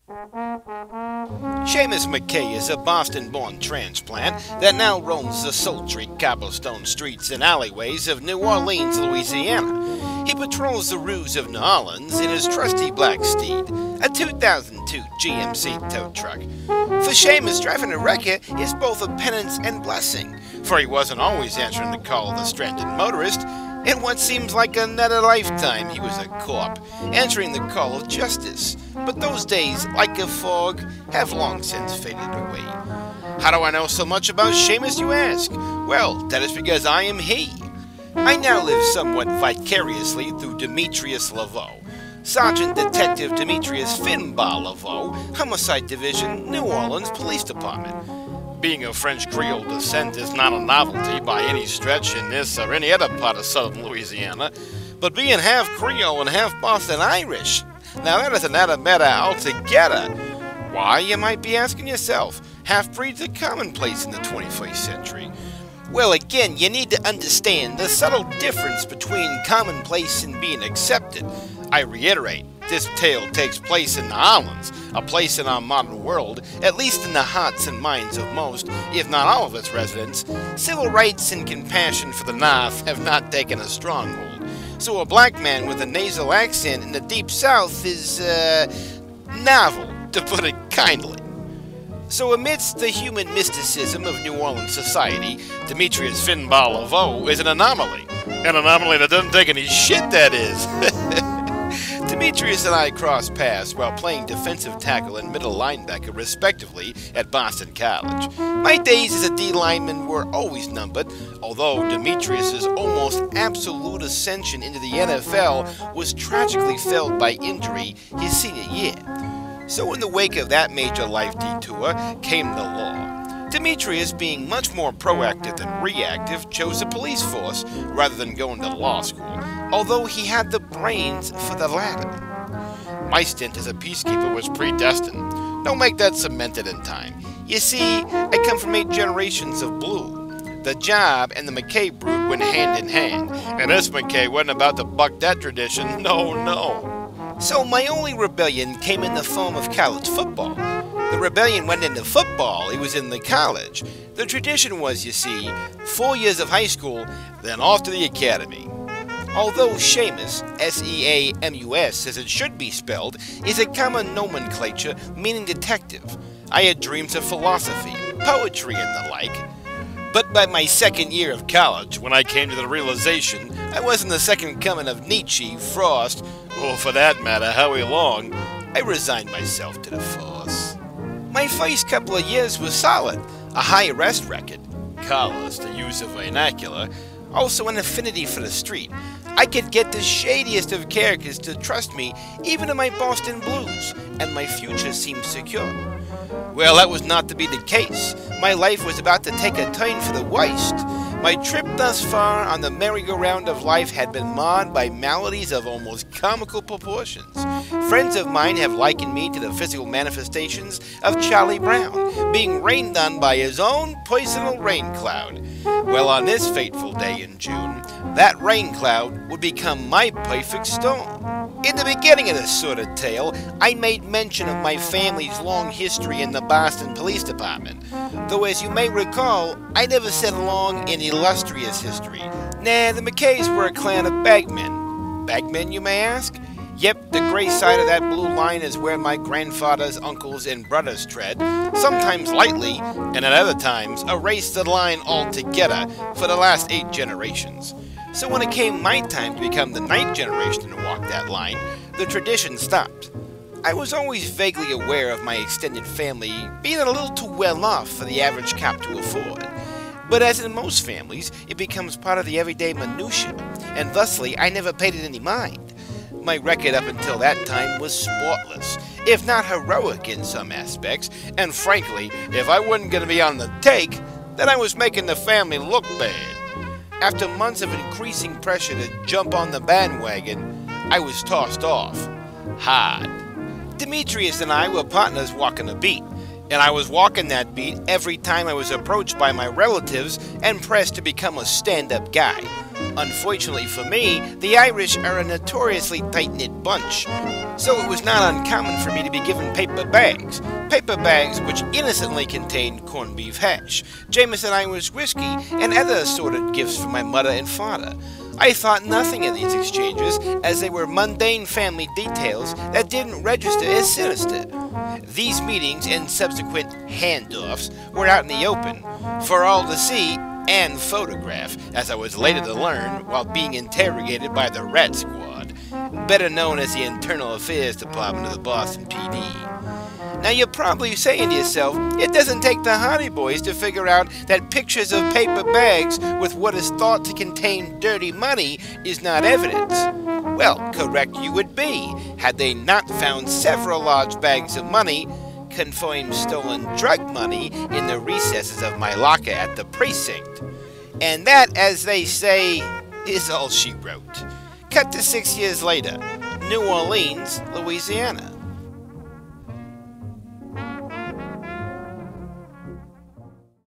Seamus McKay is a Boston-born transplant that now roams the sultry cobblestone streets and alleyways of New Orleans, Louisiana. He patrols the roofs of New Orleans in his trusty black steed, a 2002 GMC tow truck. For Seamus, driving a wrecker is both a penance and blessing, for he wasn't always answering the call of the stranded motorist. In what seems like another lifetime, he was a corp, answering the call of justice. But those days, like a fog, have long since faded away. How do I know so much about Seamus, you ask? Well, that is because I am he. I now live somewhat vicariously through Demetrius Laveau, Sergeant Detective Demetrius Finbar Laveau, Homicide Division, New Orleans Police Department. Being of French Creole descent is not a novelty by any stretch in this or any other part of southern Louisiana, but being half Creole and half Boston Irish, now that is another matter altogether. Why, you might be asking yourself, half-breeds are commonplace in the 21st century. Well, again, you need to understand the subtle difference between commonplace and being accepted. I reiterate, this tale takes place in New Orleans, a place in our modern world, at least in the hearts and minds of most, if not all of its residents. Civil rights and compassion for the North have not taken a stronghold. So a black man with a nasal accent in the Deep South is, novel, to put it kindly. So amidst the human mysticism of New Orleans society, Demetrius Finbar Laveau is an anomaly. An anomaly that doesn't take any shit, that is. Demetrius and I crossed paths while playing defensive tackle and middle linebacker respectively at Boston College. My days as a D lineman were always numbered, although Demetrius's almost absolute ascension into the NFL was tragically felled by injury his senior year. So in the wake of that major life detour came the law. Demetrius, being much more proactive than reactive, chose the police force rather than going to law school, although he had the brains for the latter. My stint as a peacekeeper was predestined. Don't make that cemented in time. You see, I come from 8 generations of blue. The job and the McKay brood went hand in hand, and this McKay wasn't about to buck that tradition, no. So my only rebellion came in the form of college football. The rebellion went into football, it was in the college. The tradition was, you see, 4 years of high school, then off to the academy. Although Seamus, S-E-A-M-U-S, as it should be spelled, is a common nomenclature meaning detective, I had dreams of philosophy, poetry, and the like. But by my second year of college, when I came to the realization I wasn't the second coming of Nietzsche, Frost, or for that matter, Howie Long, I resigned myself to the force. My first couple of years was solid, a high arrest record, collars to use a vernacular, also an affinity for the street. I could get the shadiest of characters to trust me, even in my Boston blues, and my future seemed secure. Well, that was not to be the case. My life was about to take a turn for the worst. My trip thus far on the merry-go-round of life had been marred by maladies of almost comical proportions. Friends of mine have likened me to the physical manifestations of Charlie Brown, being rained on by his own personal rain cloud. Well, on this fateful day in June, that rain cloud would become my perfect storm. In the beginning of this sort of tale, I made mention of my family's long history in the Boston Police Department, though as you may recall, I never said long in illustrious history. Nah, the McKays were a clan of bagmen. Bagmen, you may ask? Yep, the gray side of that blue line is where my grandfather's uncles and brothers tread, sometimes lightly, and at other times erase the line altogether for the last 8 generations. So when it came my time to become the 9th generation to walk that line, the tradition stopped. I was always vaguely aware of my extended family being a little too well off for the average cop to afford. But as in most families, it becomes part of the everyday minutiae, and thusly I never paid it any mind. My record up until that time was spotless, if not heroic in some aspects, and frankly, if I wasn't going to be on the take, then I was making the family look bad. After months of increasing pressure to jump on the bandwagon, I was tossed off. Hard. Demetrius and I were partners walking a beat, and I was walking that beat every time I was approached by my relatives and pressed to become a stand-up guy. Unfortunately for me, the Irish are a notoriously tight-knit bunch. so it was not uncommon for me to be given paper bags which innocently contained corned beef hash, Jameson Irish whiskey, and other assorted gifts from my mother and father. I thought nothing of these exchanges, as they were mundane family details that didn't register as sinister. These meetings and subsequent handoffs were out in the open, for all to see and photograph, as I was later to learn while being interrogated by the Rat Squad, better known as the Internal Affairs Department of the Boston PD. Now you're probably saying to yourself, it doesn't take the Hardy Boys to figure out that pictures of paper bags with what is thought to contain dirty money is not evidence. Well, correct you would be, had they not found several large bags of money, confirmed stolen drug money, in the recesses of my locker at the precinct. And that, as they say, is all she wrote. Cut to 6 years later, New Orleans, Louisiana.